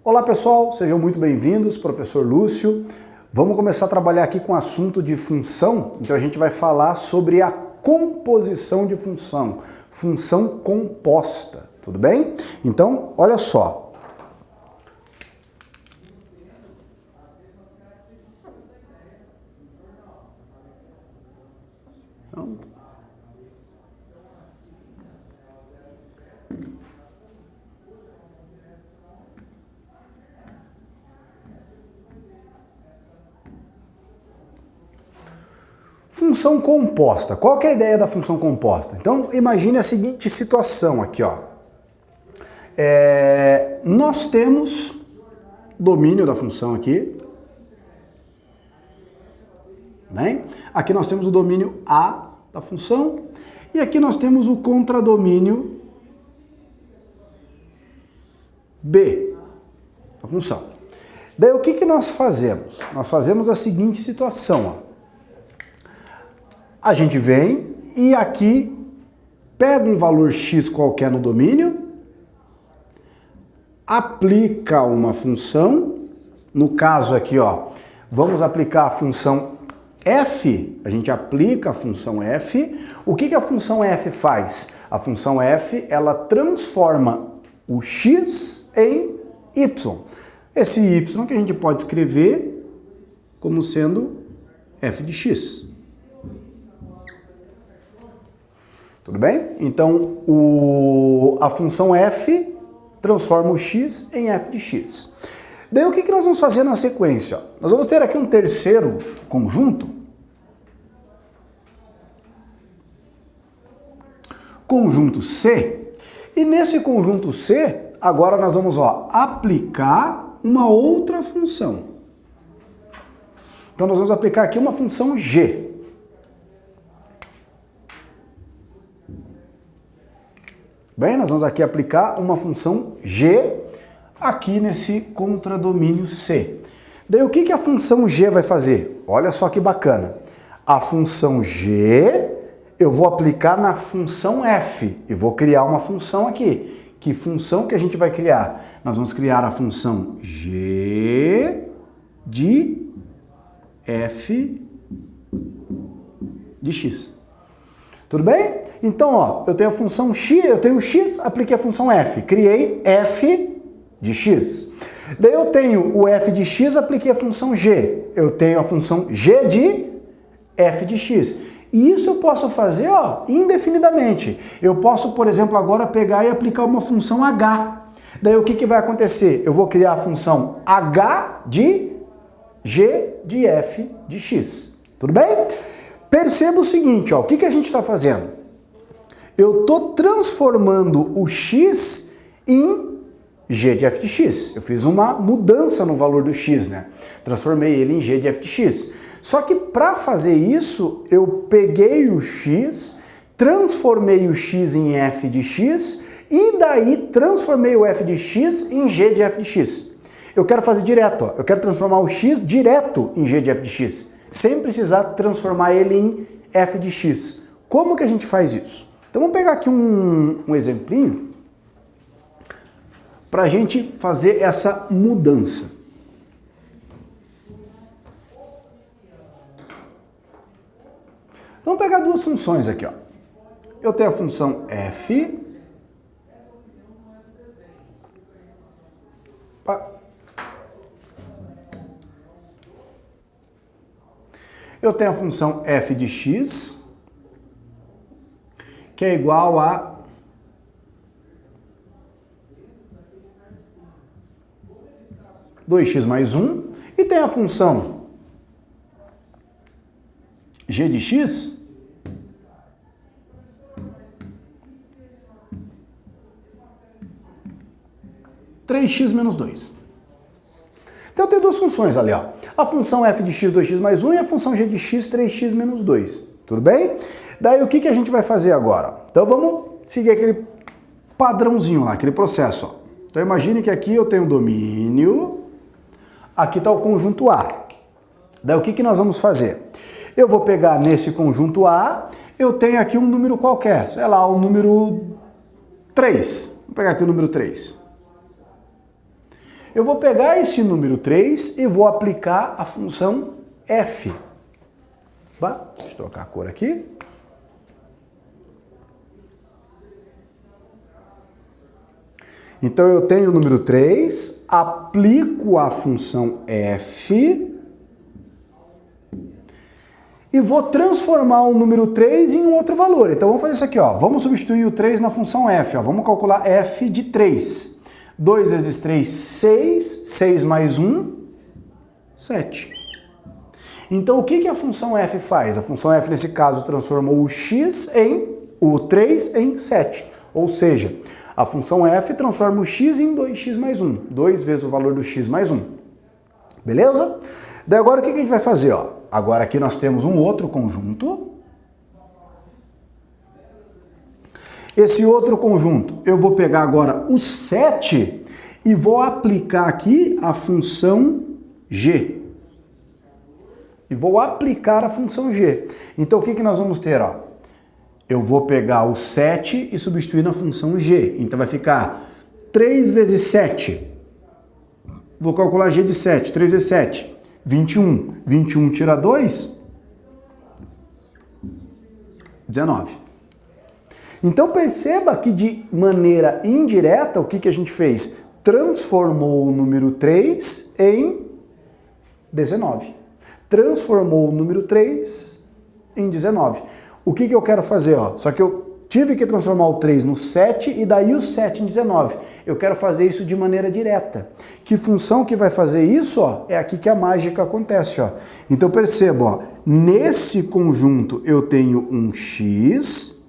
Olá pessoal, sejam muito bem-vindos, professor Lúcio. Vamos começar a trabalhar aqui com o assunto de função, então a gente vai falar sobre a composição de função, função composta, tudo bem? Então, olha só. Função composta. Qual que é a ideia da função composta? Então, imagine a seguinte situação aqui, ó. Nós temos domínio da função aqui. Bem? Aqui nós temos o domínio A da função. E aqui nós temos o contradomínio B da função. Daí o que nós fazemos? Nós fazemos a seguinte situação, ó. A gente vem e aqui pega um valor x qualquer no domínio, aplica uma função, no caso aqui, ó, vamos aplicar a função f, a gente aplica a função f. O que a função f faz? A função f, ela transforma o x em y. Esse y que a gente pode escrever como sendo f de x. Tudo bem? Então, a função f transforma o x em f de x. Daí, o que nós vamos fazer na sequência? Nós vamos ter aqui um terceiro conjunto. Conjunto C. E nesse conjunto C, agora nós vamos aplicar uma outra função. Então, nós vamos aplicar aqui uma função g. Bem, nós vamos aqui aplicar uma função g aqui nesse contradomínio C. Daí o que a função g vai fazer? Olha só que bacana. A função g eu vou aplicar na função f e vou criar uma função aqui. Que função que a gente vai criar? Nós vamos criar a função g de f de x. Tudo bem? Então, ó, eu tenho a função x, eu tenho x, apliquei a função f, criei f de x. Daí eu tenho o f de x, apliquei a função g. Eu tenho a função g de f de x. E isso eu posso fazer, ó, indefinidamente. Eu posso, por exemplo, agora pegar e aplicar uma função h. Daí o que vai acontecer? Eu vou criar a função h de g de f de x. Tudo bem? Perceba o seguinte, ó, o que a gente está fazendo? Eu estou transformando o x em g de f de x. Eu fiz uma mudança no valor do x, né? Transformei ele em g de f de x. Só que para fazer isso, eu peguei o x, transformei o x em f de x e daí transformei o f de x em g de f de x. Eu quero fazer direto, ó. Eu quero transformar o x direto em g de f de x. Sem precisar transformar ele em f de x. Como que a gente faz isso? Então vamos pegar aqui um exemplinho para a gente fazer essa mudança. Vamos pegar duas funções aqui, ó. Eu tenho a função f. Eu tenho a função f de x, que é igual a dois x mais 1, e tem a função g de x, três x menos 2. Então eu tenho duas funções ali, ó. A função f de x 2x mais 1 e a função g de x 3x menos 2. Tudo bem? Daí o que a gente vai fazer agora? Então vamos seguir aquele padrãozinho lá, aquele processo, ó. Então imagine que aqui eu tenho o domínio, aqui está o conjunto A. Daí o que nós vamos fazer? Eu vou pegar nesse conjunto A, eu tenho aqui um número qualquer, sei lá, o número 3. Vou pegar aqui o número 3. Eu vou pegar esse número 3 e vou aplicar a função f. Deixa eu trocar a cor aqui. Então eu tenho o número 3, aplico a função f e vou transformar o número 3 em um outro valor. Então vamos fazer isso aqui, ó. Vamos substituir o 3 na função f, ó. Vamos calcular f de 3. 2 vezes 3, 6. 6 mais 1, 7. Então o que a função f faz? A função f, nesse caso, transformou o 3 em 7. Ou seja, a função f transforma o x em 2x mais 1. 2 vezes o valor do x mais 1. Beleza? Daí agora o que a gente vai fazer? Ó? Agora aqui nós temos um outro conjunto. Esse outro conjunto, eu vou pegar agora o 7 e vou aplicar aqui a função g. E vou aplicar a função g. Então o que nós vamos ter? Ó? Eu vou pegar o 7 e substituir na função g. Então vai ficar 3 vezes 7. Vou calcular g de 7. 3 vezes 7. 21. 21 tira 2. 19. Então perceba que de maneira indireta, o que a gente fez? Transformou o número 3 em 19. Transformou o número 3 em 19. O que eu quero fazer? Ó? Só que eu tive que transformar o 3 no 7 e daí o 7 em 19. Eu quero fazer isso de maneira direta. Que função que vai fazer isso? Ó? É aqui que a mágica acontece. Ó. Então perceba, ó, nesse conjunto eu tenho um x,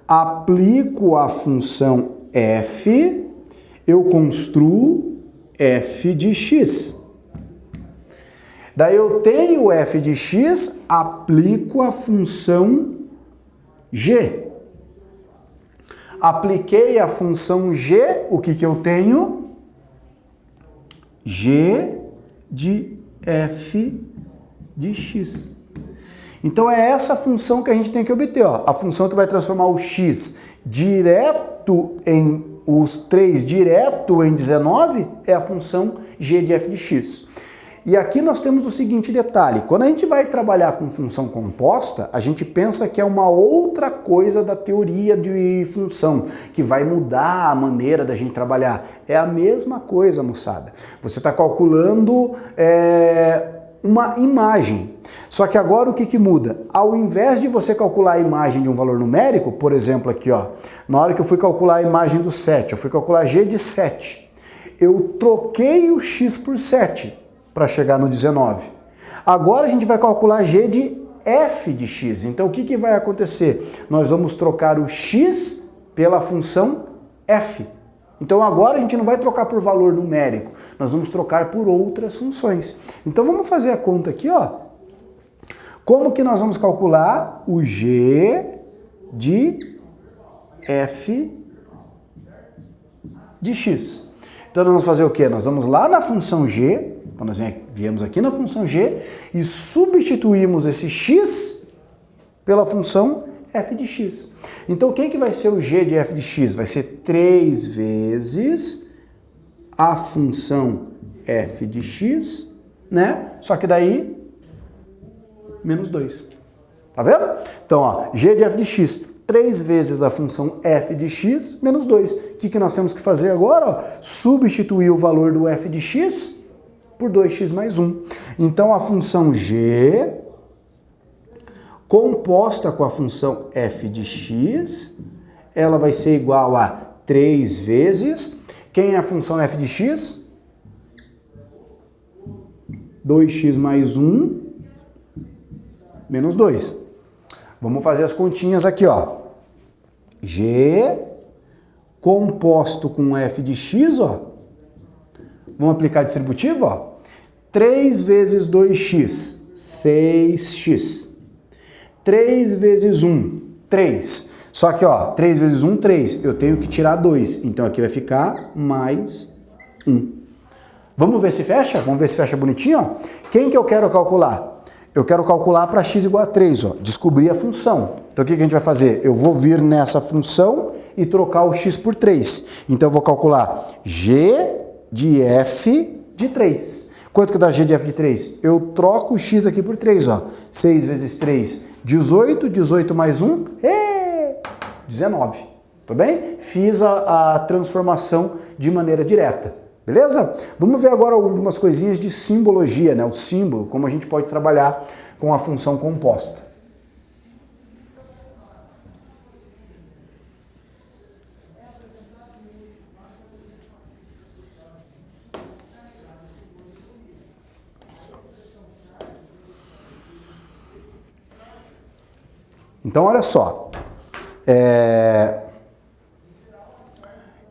aplico a função f, eu construo f de x. Daí eu tenho o f de x, aplico a função g. Apliquei a função g, o que eu tenho? G de f de x. Então é essa função que a gente tem que obter, ó. A função que vai transformar o x direto em os 3 direto em 19 é a função g de f de x. E aqui nós temos o seguinte detalhe, quando a gente vai trabalhar com função composta, a gente pensa que é uma outra coisa da teoria de função, que vai mudar a maneira da gente trabalhar. É a mesma coisa, moçada. Você está calculando uma imagem. Só que agora o que muda? Ao invés de você calcular a imagem de um valor numérico, por exemplo aqui, ó, na hora que eu fui calcular a imagem do 7, eu fui calcular g de 7, eu troquei o x por 7. Para chegar no 19. Agora a gente vai calcular g de f de x. Então o que vai acontecer? Nós vamos trocar o x pela função f. Então agora a gente não vai trocar por valor numérico, nós vamos trocar por outras funções. Então vamos fazer a conta aqui, ó. Como que nós vamos calcular o g de f de x? Então nós vamos fazer o quê? Nós vamos lá na função g. Então nós viemos aqui na função g e substituímos esse x pela função f de x. Então quem que vai ser o g de f de x? Vai ser 3 vezes a função f de x, né? Só que daí, menos 2. Tá vendo? Então, ó, g de f de x, 3 vezes a função f de x menos 2. O que nós temos que fazer agora? Ó? Substituir o valor do f de x por 2x mais 1. Então a função g, composta com a função f de x, ela vai ser igual a 3 vezes... Quem é a função f de x? 2x mais 1 menos 2. Vamos fazer as continhas aqui, ó. G composto com f de x, ó. Vamos aplicar distributivo, ó. 3 vezes 2x, 6x. 3 vezes 1, 3. Só que, ó, 3 vezes 1, 3. Eu tenho que tirar 2. Então aqui vai ficar mais 1. Vamos ver se fecha? Vamos ver se fecha bonitinho, ó. Quem que eu quero calcular? Eu quero calcular para x igual a 3, ó. Descobrir a função. Então o que a gente vai fazer? Eu vou vir nessa função e trocar o x por 3. Então eu vou calcular g de f de 3. Quanto que dá g de f de 3? Eu troco o x aqui por 3, ó. 6 vezes 3, 18. 18 mais 1, 19. Tudo bem? Fiz a transformação de maneira direta. Beleza? Vamos ver agora algumas coisinhas de simbologia, né? O símbolo, como a gente pode trabalhar com a função composta. Então, olha só.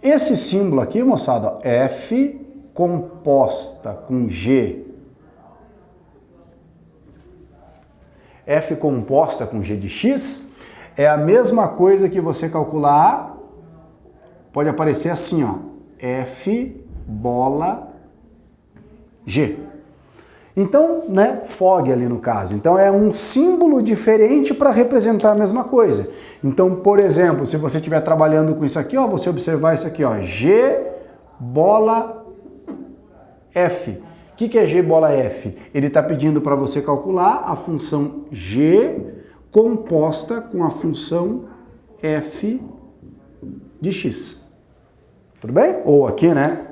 Esse símbolo aqui, moçada, ó, F composta com G. F composta com G de X é a mesma coisa que você calcular, pode aparecer assim, ó, F bola G. Então, né, FOG ali no caso. Então é um símbolo diferente para representar a mesma coisa. Então, por exemplo, se você estiver trabalhando com isso aqui, ó, você observar isso aqui, ó, G bola F. O que é G bola F? Ele está pedindo para você calcular a função G composta com a função F de X. Tudo bem? Ou aqui, né?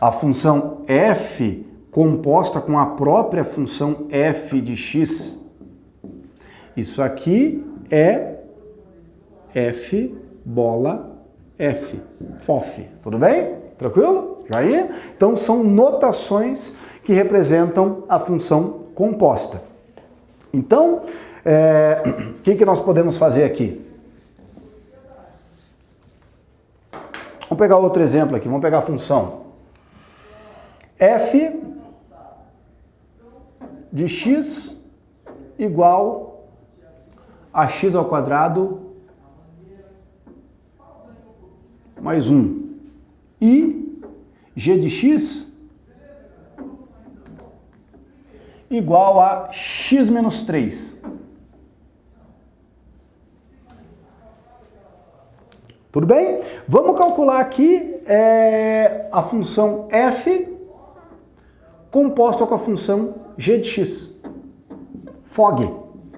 A função F composta com a própria função f de x. Isso aqui é f bola f, FOF. Tudo bem? Tranquilo? Joinha? Então são notações que representam a função composta. Então, o que nós podemos fazer aqui? Vamos pegar outro exemplo aqui, vamos pegar a função f de x igual a x ao quadrado mais 1. E g de x igual a x menos 3. Tudo bem? Vamos calcular aqui a função f composta com a função g de x. FOG,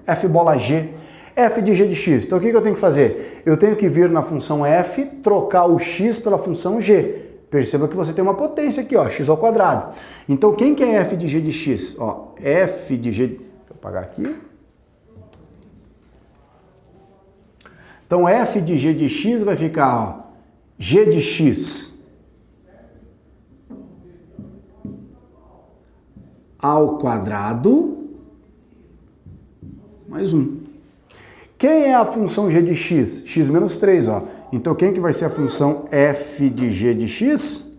f bola g, f de g de x. Então o que eu tenho que fazer? Eu tenho que vir na função f, trocar o x pela função g. Perceba que você tem uma potência aqui, ó, x ao quadrado. Então quem que é f de g de x? Ó, f de g... Deixa eu apagar aqui. Então f de g de x vai ficar, ó, g de x ao quadrado mais 1. Quem é a função g de x? X menos 3, ó. Então quem que vai ser a função f de g de x?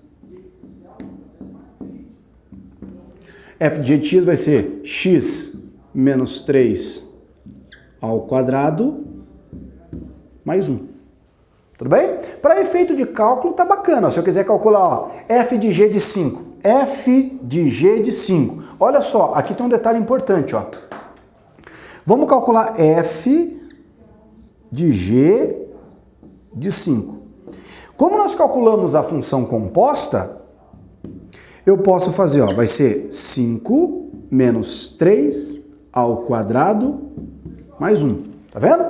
F de g de x vai ser x menos 3 ao quadrado mais 1. Tudo bem? Para efeito de cálculo tá bacana. Se eu quiser calcular, ó, f de g de 5. F de g de 5. Olha só, aqui tem um detalhe importante, ó. Vamos calcular f de g de 5. Como nós calculamos a função composta, eu posso fazer, ó, vai ser 5 menos 3 ao quadrado mais 1. Tá vendo?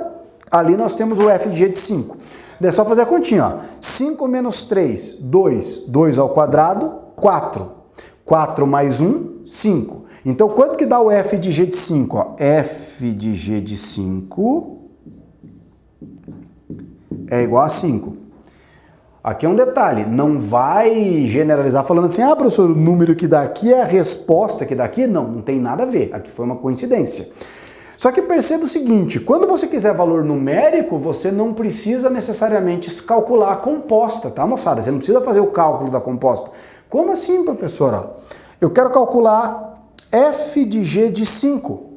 Ali nós temos o f de g de 5. É só fazer a continha, ó. 5 menos 3, 2. 2 ao quadrado, 4. 4 mais 1, 5. Então, quanto que dá o f de g de 5? Ó? F de g de 5 é igual a 5. Aqui é um detalhe, não vai generalizar falando assim, ah, professor, o número que dá aqui é a resposta que dá aqui. Não, não tem nada a ver. Aqui foi uma coincidência. Só que perceba o seguinte, quando você quiser valor numérico, você não precisa necessariamente calcular a composta, tá, moçada? Você não precisa fazer o cálculo da composta. Como assim, professor? Ó, eu quero calcular f de g de 5.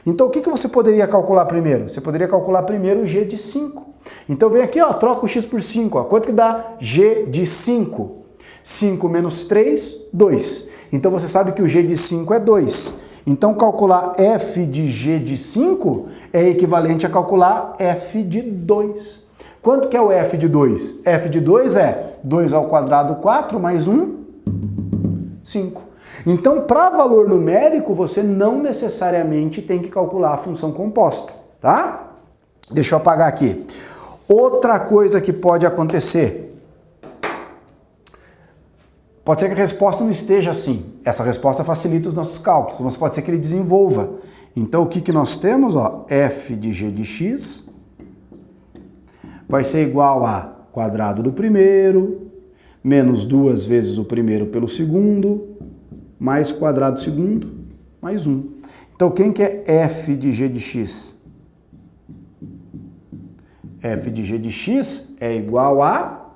Então, o que você poderia calcular primeiro? Você poderia calcular primeiro o g de 5. Então, vem aqui, ó, troca o x por 5. Ó. Quanto que dá g de 5? 5 menos 3, 2. Então, você sabe que o g de 5 é 2. Então, calcular f de g de 5 é equivalente a calcular f de 2. Quanto que é o f de 2? f de 2 é 2 ao quadrado 4 mais 1, 5. Então, para valor numérico, você não necessariamente tem que calcular a função composta, tá? Deixa eu apagar aqui. Outra coisa que pode acontecer. Pode ser que a resposta não esteja assim. Essa resposta facilita os nossos cálculos, mas pode ser que ele desenvolva. Então, o que nós temos? Ó, f de g de x vai ser igual a quadrado do primeiro, menos 2 vezes o primeiro pelo segundo, mais quadrado do segundo, mais 1. Então, quem que é f de g de x? F de g de x é igual a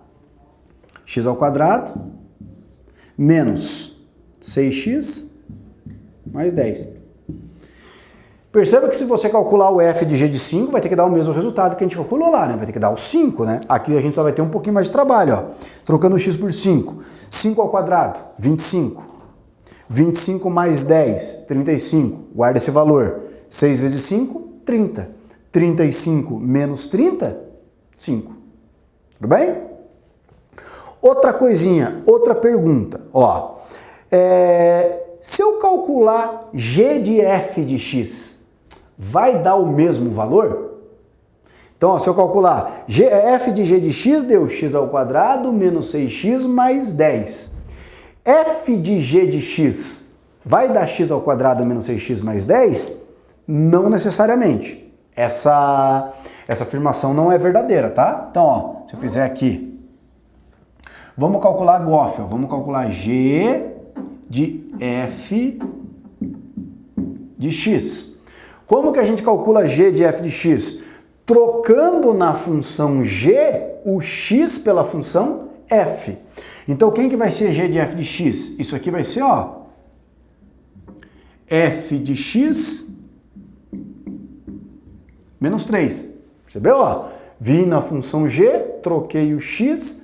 x ao quadrado menos 6x mais 10. Perceba que se você calcular o f de g de 5, vai ter que dar o mesmo resultado que a gente calculou lá, né? Vai ter que dar o 5, né? Aqui a gente só vai ter um pouquinho mais de trabalho, ó. Trocando o x por 5. 5 ao quadrado, 25. 25 mais 10, 35. Guarda esse valor. 6 vezes 5, 30. 35 menos 30, 5. Tudo bem? Outra coisinha, outra pergunta. Ó, se eu calcular g de f de x, vai dar o mesmo valor? Então, ó, se eu calcular f de g de x deu x ao quadrado menos 6x mais 10. F de g de x vai dar x ao quadrado menos 6x mais 10? Não necessariamente. Essa afirmação não é verdadeira, tá? Então, ó, se eu fizer aqui, vamos calcular GOF, ó, vamos calcular g de f de x. Como que a gente calcula g de f de x? Trocando na função g o x pela função f. Então, quem que vai ser g de f de x? Isso aqui vai ser, ó, f de x menos 3. Percebeu? Ó? Vim na função g, troquei o x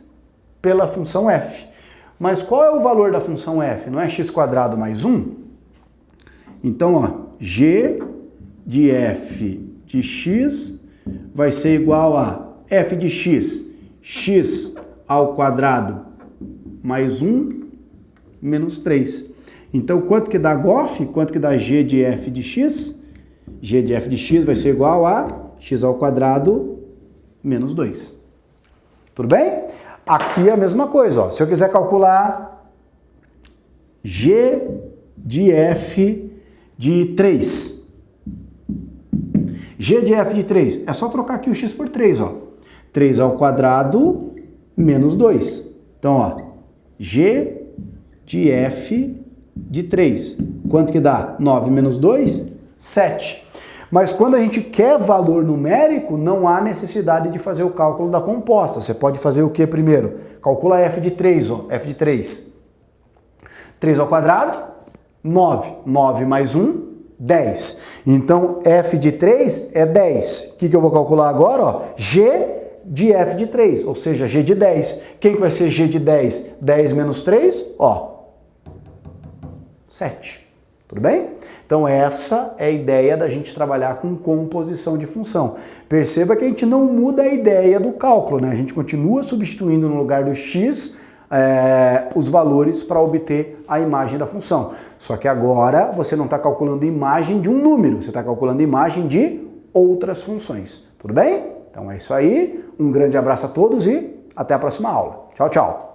pela função f. Mas qual é o valor da função f? Não é x² mais 1? Então, ó, g de f de x vai ser igual a f de x, x ao quadrado mais 1 menos 3. Então, quanto que dá GOF? Quanto que dá g de f de x? G de f de x vai ser igual a x ao quadrado menos 2. Tudo bem? Aqui é a mesma coisa, ó. Se eu quiser calcular g de f de 3. G de f de 3, é só trocar aqui o x por 3, ó. 3 ao quadrado menos 2. Então, ó, g de f de 3. Quanto que dá? 9 menos 2? 7. Mas quando a gente quer valor numérico, não há necessidade de fazer o cálculo da composta. Você pode fazer o que primeiro? Calcula f de 3, ó, f de 3. 3 ao quadrado, 9. 9 mais 1, 10. Então, f de 3 é 10. O que eu vou calcular agora? Ó? G de f de 3, ou seja, g de 10. Quem que vai ser g de 10? 10 menos 3, ó, 7. Tudo bem? Então essa é a ideia da gente trabalhar com composição de função. Perceba que a gente não muda a ideia do cálculo, né? A gente continua substituindo no lugar do x os valores para obter a imagem da função. Só que agora você não está calculando imagem de um número, você está calculando imagem de outras funções. Tudo bem? Então é isso aí. Um grande abraço a todos e até a próxima aula. Tchau, tchau!